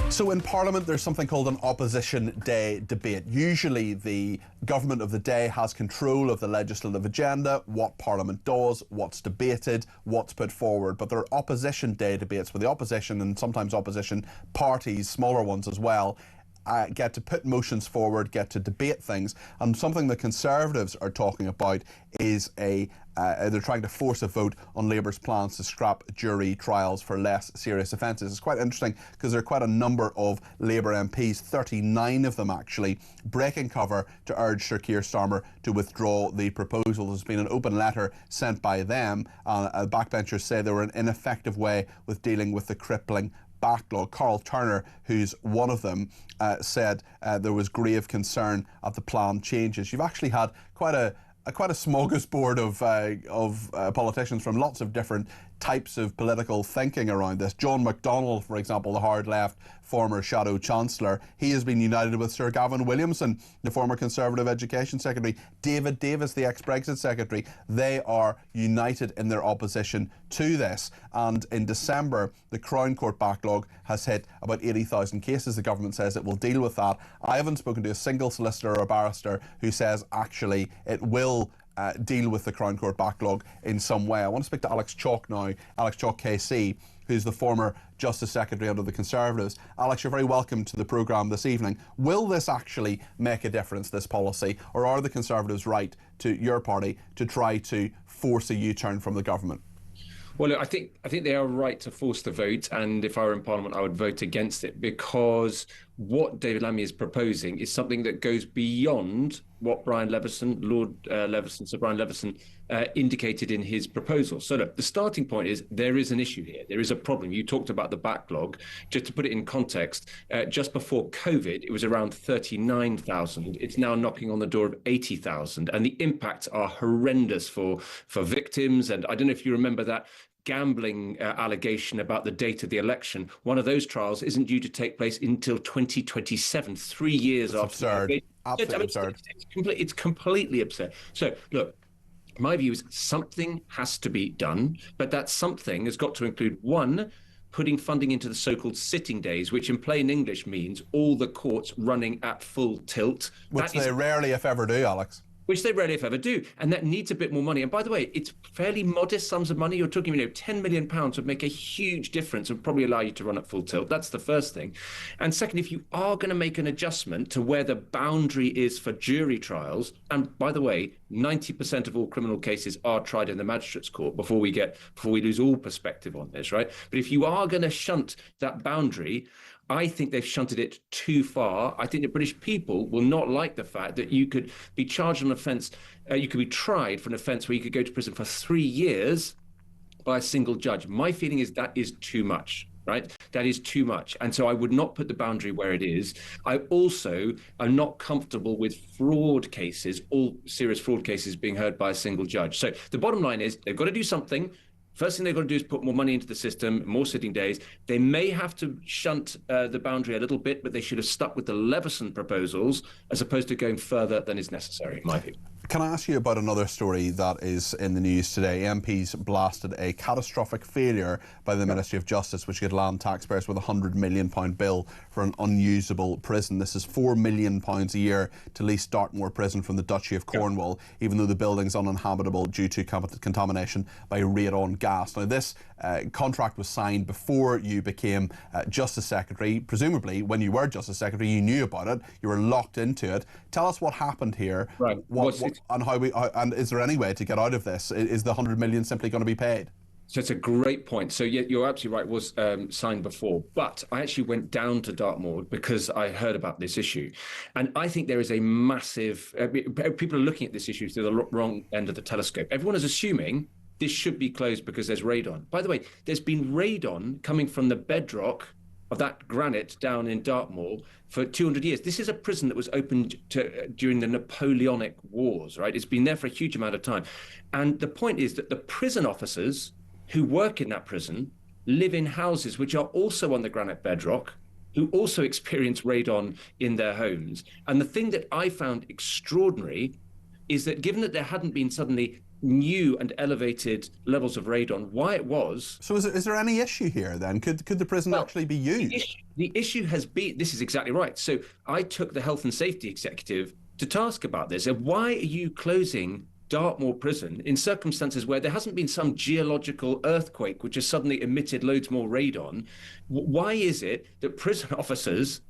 So in Parliament, there's something called an opposition day debate. Usually the government of the day has control of the legislative agenda, what Parliament does, what's debated, what's put forward. But there are opposition day debates where the opposition, and sometimes opposition parties, smaller ones as well, get to put motions forward, get to debate things. And something the Conservatives are talking about is they're trying to force a vote on Labour's plans to scrap jury trials for less serious offences. It's quite interesting because there are quite a number of Labour MPs, 39 of them actually, breaking cover to urge Sir Keir Starmer to withdraw the proposal. There's been an open letter sent by them. Backbenchers say they were an ineffective way with dealing with the crippling backlog. Karl Turner, who's one of them, said there was grave concern at the planned changes. You've actually had quite a smorgasbord of politicians from lots of different types of political thinking around this. John McDonnell, for example, the hard left former Shadow Chancellor, he has been united with Sir Gavin Williamson, the former Conservative Education Secretary. David Davis, the ex-Brexit Secretary, they are united in their opposition to this. And in December, the Crown Court backlog has hit about 80,000 cases. The government says it will deal with that. I haven't spoken to a single solicitor or barrister who says actually it will deal with the Crown Court backlog in some way. I want to speak to Alex Chalk now, Alex Chalk KC, who's the former Justice Secretary under the Conservatives. Alex, you're very welcome to the programme this evening. Will this actually make a difference, this policy, or are the Conservatives right, to your party, to try to force a U-turn from the government? Well, look, I think they are right to force the vote, and if I were in Parliament, I would vote against it, because what David Lammy is proposing is something that goes beyond what Brian Leveson, Sir Brian Leveson, indicated in his proposal. So look, the starting point is there is an issue here. There is a problem. You talked about the backlog. Just to put it in context, just before COVID, it was around 39,000. It's now knocking on the door of 80,000, and the impacts are horrendous for victims. And I don't know if you remember that gambling allegation about the date of the election. One of those trials isn't due to take place until 2027, 3 years after. Absurd. Absolutely absurd. It's completely absurd. So, look, my view is something has to be done, but that something has got to include, one, putting funding into the so-called sitting days, which in plain English means all the courts running at full tilt. Which they rarely, if ever, do, Alex. Which they rarely, if ever, do. And that needs a bit more money. And by the way, it's fairly modest sums of money. You're talking, £10 million would make a huge difference and probably allow you to run at full tilt. That's the first thing. And second, if you are going to make an adjustment to where the boundary is for jury trials, and by the way, 90% of all criminal cases are tried in the magistrates' court before we lose all perspective on this, right? But if you are going to shunt that boundary, I think they've shunted it too far. I think the British people will not like the fact that you could be charged on an offence, you could be tried for an offence where you could go to prison for 3 years by a single judge. My feeling is that is too much, right? That is too much. And so I would not put the boundary where it is. I also am not comfortable with fraud cases, all serious fraud cases being heard by a single judge. So the bottom line is they've got to do something. First thing they've got to do is put more money into the system, more sitting days. They may have to shunt the boundary a little bit, but they should have stuck with the Leveson proposals as opposed to going further than is necessary, in my view. Can I ask you about another story that is in the news today? MPs blasted a catastrophic failure by the Ministry of Justice, which could land taxpayers with a £100 million bill for an unusable prison. This is £4 million a year to lease Dartmoor prison from the Duchy of Cornwall, even though the building's uninhabitable due to contamination by radon gas. Now, this contract was signed before you became Justice Secretary. Presumably, when you were Justice Secretary, you knew about it. You were locked into it. Tell us what happened here. Right. And is there any way to get out of this? Is the £100 million simply going to be paid? So it's a great point. So yeah, you're absolutely right, it was signed before. But I actually went down to Dartmoor because I heard about this issue. And I think there is a massive... people are looking at this issue through the wrong end of the telescope. Everyone is assuming this should be closed because there's radon. By the way, there's been radon coming from the bedrock of that granite down in Dartmoor for 200 years. This is a prison that was opened during the Napoleonic Wars, right? It's been there for a huge amount of time. And the point is that the prison officers who work in that prison live in houses which are also on the granite bedrock, who also experience radon in their homes. And the thing that I found extraordinary is that given that there hadn't been suddenly new and elevated levels of radon, why it was. So is there any issue here then? Could the prison actually be used? The issue has been, this is exactly right. So I took the health and safety executive to task about this. And why are you closing Dartmoor prison in circumstances where there hasn't been some geological earthquake which has suddenly emitted loads more radon? Why is it that prison officers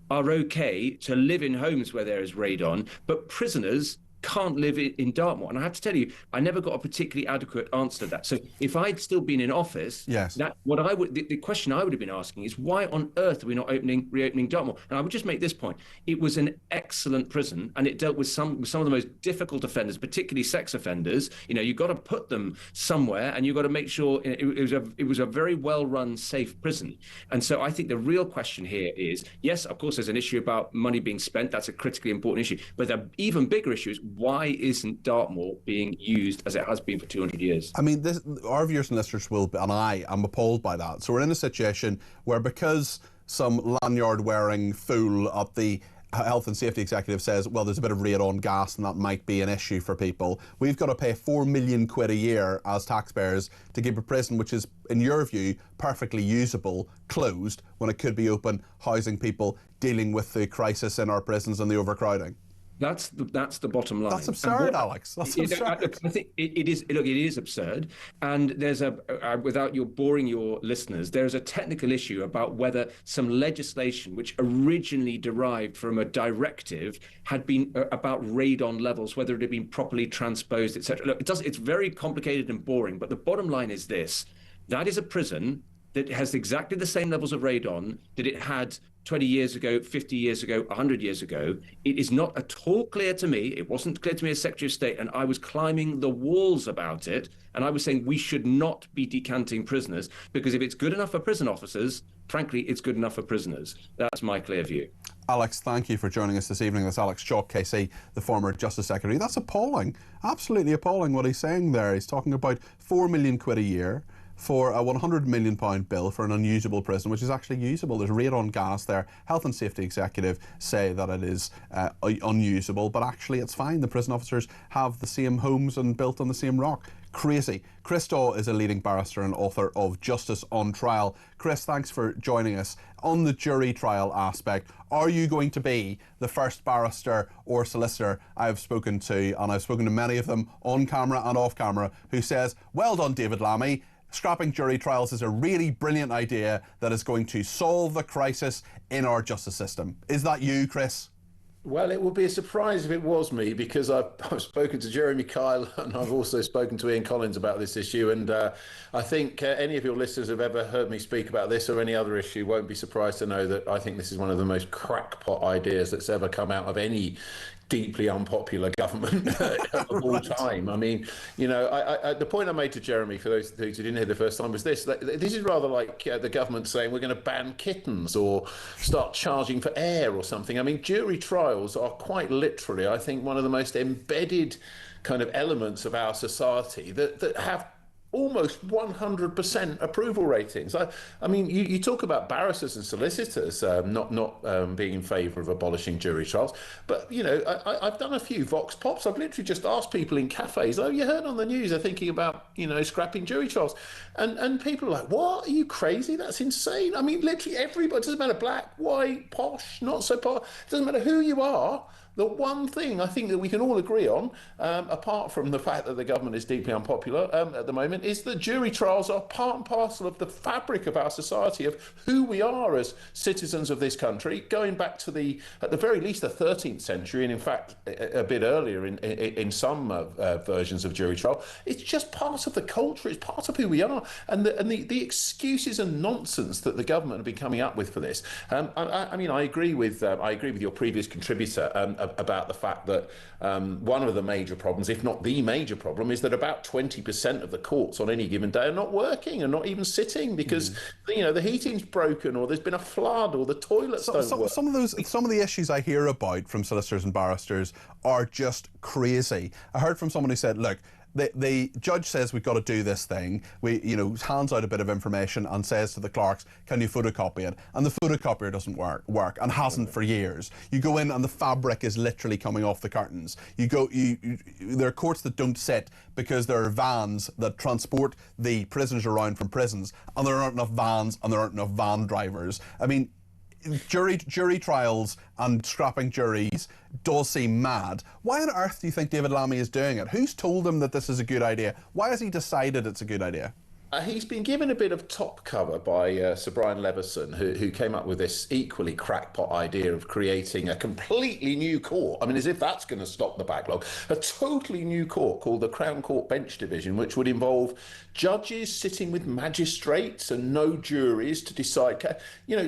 are okay to live in homes where there is radon, but prisoners can't live in Dartmoor? And I have to tell you, I never got a particularly adequate answer to that. So if I'd still been in office, yes, the question I would have been asking is, why on earth are we not reopening Dartmoor? And I would just make this point: it was an excellent prison, and it dealt with some of the most difficult offenders, particularly sex offenders. You've got to put them somewhere, and you've got to make sure it was a very well-run, safe prison. And so I think the real question here is, yes, of course, there's an issue about money being spent. That's a critically important issue. But the even bigger issue is, why isn't Dartmoor being used as it has been for 200 years? I mean, our viewers and listeners will be, and I am appalled by that. So we're in a situation where, because some lanyard-wearing fool at the health and safety executive says, well, there's a bit of radon gas and that might be an issue for people, we've got to pay £4 million a year as taxpayers to keep a prison which is, in your view, perfectly usable, closed, when it could be open, housing people, dealing with the crisis in our prisons and the overcrowding. That's the bottom line. That's absurd, Alex. That's absurd. I think it is. Look, it is absurd. And there's without boring your listeners, there is a technical issue about whether some legislation, which originally derived from a directive, had been about radon levels, whether it had been properly transposed, etc. Look, it's very complicated and boring. But the bottom line is this: that is a prison that has exactly the same levels of radon that it had 20 years ago, 50 years ago, 100 years ago. It is not at all clear to me. It wasn't clear to me as Secretary of State, and I was climbing the walls about it. And I was saying we should not be decanting prisoners, because if it's good enough for prison officers, frankly, it's good enough for prisoners. That's my clear view. Alex, thank you for joining us this evening. That's Alex Chalk, KC, the former Justice Secretary. That's appalling, absolutely appalling what he's saying there. He's talking about £4 million a year for a £100 million bill for an unusable prison, which is actually usable. There's radon gas there. Health and safety executive say that it is unusable, but actually it's fine. The prison officers have the same homes and built on the same rock. Crazy. Chris Daw is a leading barrister and author of Justice on Trial. Chris, thanks for joining us. On the jury trial aspect, are you going to be the first barrister or solicitor I've spoken to, and I've spoken to many of them on camera and off camera, who says, well done, David Lammy, scrapping jury trials is a really brilliant idea that is going to solve the crisis in our justice system? Is that you, Chris? Well, it would be a surprise if it was me, because I've spoken to Jeremy Kyle and I've also spoken to Ian Collins about this issue. And I think any of your listeners who have ever heard me speak about this or any other issue won't be surprised to know that I think this is one of the most crackpot ideas that's ever come out of any deeply unpopular government of all time. I mean, the point I made to Jeremy, for those who didn't hear the first time, was this: this is rather like the government saying we're going to ban kittens or start charging for air or something. I mean, jury trials are quite literally, I think, one of the most embedded kind of elements of our society that have almost 100% approval ratings. I mean, you talk about barristers and solicitors not being in favour of abolishing jury trials, but I've done a few vox pops. I've literally just asked people in cafes, oh, you heard on the news they're thinking about scrapping jury trials, and people are like, what, are you crazy? That's insane. I mean, literally everybody, it doesn't matter black, white, posh, not so posh, it doesn't matter who you are. The one thing I think that we can all agree on, apart from the fact that the government is deeply unpopular at the moment, is that jury trials are part and parcel of the fabric of our society, of who we are as citizens of this country, going back to at the very least, the 13th century, and in fact, a bit earlier in some versions of jury trial. It's just part of the culture. It's part of who we are. And the excuses and nonsense that the government have been coming up with for this. I mean, I agree with your previous contributor about the fact that one of the major problems, if not the major problem, is that about 20% of the courts on any given day are not working and not even sitting because the heating's broken, or there's been a flood, or the toilets don't work. Some of the issues I hear about from solicitors and barristers are just crazy. I heard from someone who said, look, The judge says we've got to do this thing. Hands out a bit of information and says to the clerks, "Can you photocopy it?" And the photocopier doesn't work and hasn't for years. You go in and the fabric is literally coming off the curtains. There are courts that don't sit because there are vans that transport the prisoners around from prisons, and there aren't enough vans and there aren't enough van drivers. I mean, jury trials and scrapping juries does seem mad. Why on earth do you think David Lammy is doing it? Who's told him that this is a good idea? Why has he decided it's a good idea? He's been given a bit of top cover by Sir Brian Leveson, who came up with this equally crackpot idea of creating a completely new court. I mean, as if that's going to stop the backlog. A totally new court called the Crown Court Bench Division, which would involve judges sitting with magistrates and no juries to decide,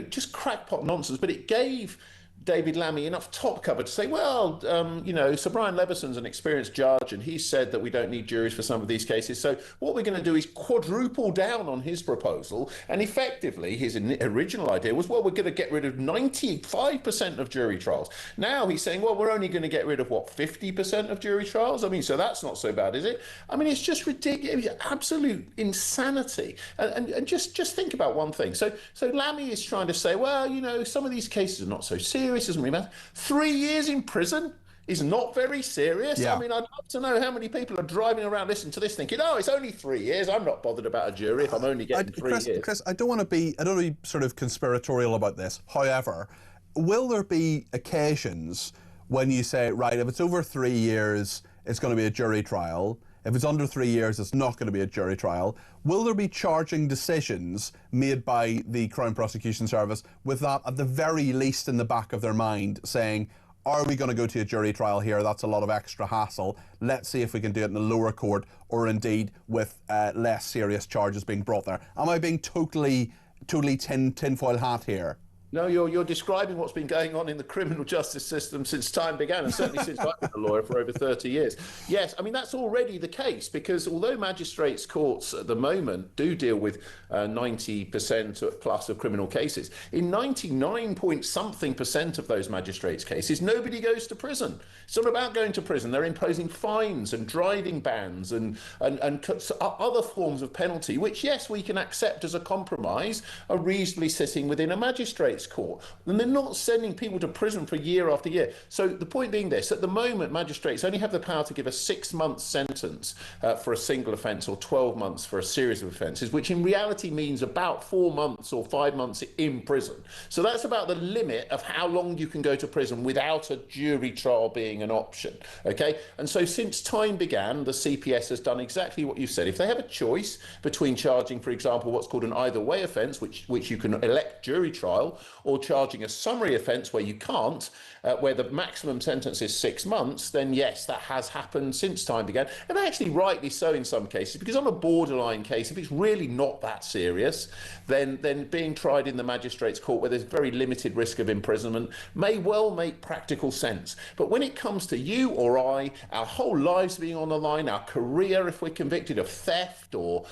just crackpot nonsense. But it gave David Lammy enough top cover to say, well, Sir Brian Leveson's an experienced judge and he said that we don't need juries for some of these cases. So what we're going to do is quadruple down on his proposal. And effectively, his original idea was, well, we're going to get rid of 95% of jury trials. Now he's saying, well, we're only going to get rid of, 50% of jury trials? I mean, so that's not so bad, is it? I mean, it's just ridiculous, absolute insanity. And just think about one thing. So Lammy is trying to say, well, some of these cases are not so serious. Doesn't really matter. 3 years in prison is not very serious. Yeah. I mean, I'd love to know how many people are driving around listening to this thinking, oh, it's only 3 years. I'm not bothered about a jury if I'm only getting 3 years. Chris, I don't want to be sort of conspiratorial about this. However, will there be occasions when you say, right, if it's over 3 years, it's going to be a jury trial. If it's under 3 years, it's not going to be a jury trial. Will there be charging decisions made by the Crown Prosecution Service with that at the very least in the back of their mind, saying, are we going to go to a jury trial here? That's a lot of extra hassle. Let's see if we can do it in a lower court or indeed with less serious charges being brought there. Am I being totally tinfoil hat here? No, you're describing what's been going on in the criminal justice system since time began, and certainly since I've been a lawyer for over 30 years. Yes, I mean, that's already the case, because although magistrates' courts at the moment do deal with 90% plus of criminal cases, in 99-point-something% of those magistrates' cases, nobody goes to prison. It's not about going to prison. They're imposing fines and driving bans and other forms of penalty, which, yes, we can accept as a compromise, are reasonably sitting within a magistrate's court. And they're not sending people to prison for year after year. So the point being this, at the moment, magistrates only have the power to give a 6-month sentence for a single offence or 12 months for a series of offences, which in reality means about 4 months or 5 months in prison. So that's about the limit of how long you can go to prison without a jury trial being an option. Okay? And so since time began, the CPS has done exactly what you said. If they have a choice between charging, for example, what's called an either way offence, which you can elect jury trial, or charging a summary offence where you can't, where the maximum sentence is 6 months, then yes, that has happened since time began. And actually rightly so in some cases, because on a borderline case, if it's really not that serious, then being tried in the magistrate's court where there's very limited risk of imprisonment may well make practical sense. But when it comes to you or I, our whole lives being on the line, our career, if we're convicted of theft or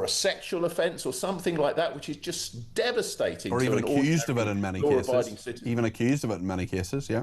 a sexual offence or something like that, which is just devastating. Or even accused of it in many cases. Even accused of it in many cases, yeah.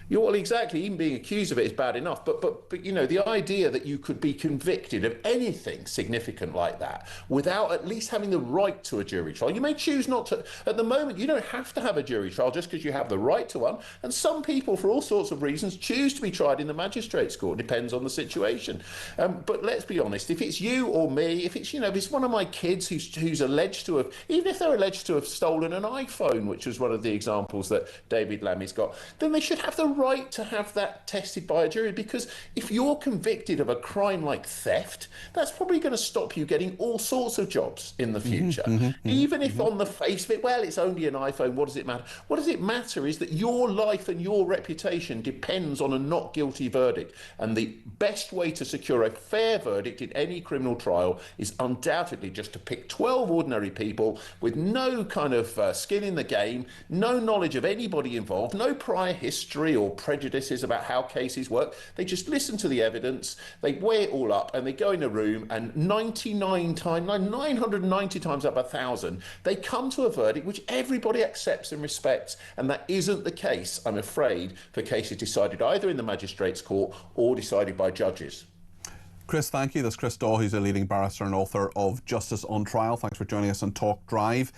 Yeah, well, exactly. Even being accused of it is bad enough. But the idea that you could be convicted of anything significant like that without at least having the right to a jury trial. You may choose not to. At the moment, you don't have to have a jury trial just because you have the right to one. And some people, for all sorts of reasons, choose to be tried in the magistrate's court. Depends on the situation. But let's be honest. If it's you or me, if it's one of my kids who's alleged to have, even if they're alleged to have stolen an iPhone, which was one of the examples that David Lammy's got, then they should have the right to have that tested by a jury, because if you're convicted of a crime like theft, that's probably going to stop you getting all sorts of jobs in the future. Even if on the face of it, well, it's only an iPhone, what does it matter? What does it matter is that your life and your reputation depends on a not guilty verdict, and the best way to secure a fair verdict in any criminal trial is undoubtedly just to pick 12 ordinary people with no kind of skin in the game, no knowledge of anybody involved, no prior history or prejudices about how cases work. They just listen to the evidence, they weigh it all up, and they go in a room, and 990 times out of 1,000, they come to a verdict which everybody accepts and respects. And that isn't the case, I'm afraid, for cases decided either in the magistrate's court or decided by judges. Chris, thank you. That's Chris Daw, who's a leading barrister and author of Justice on Trial. Thanks for joining us on Talk Drive.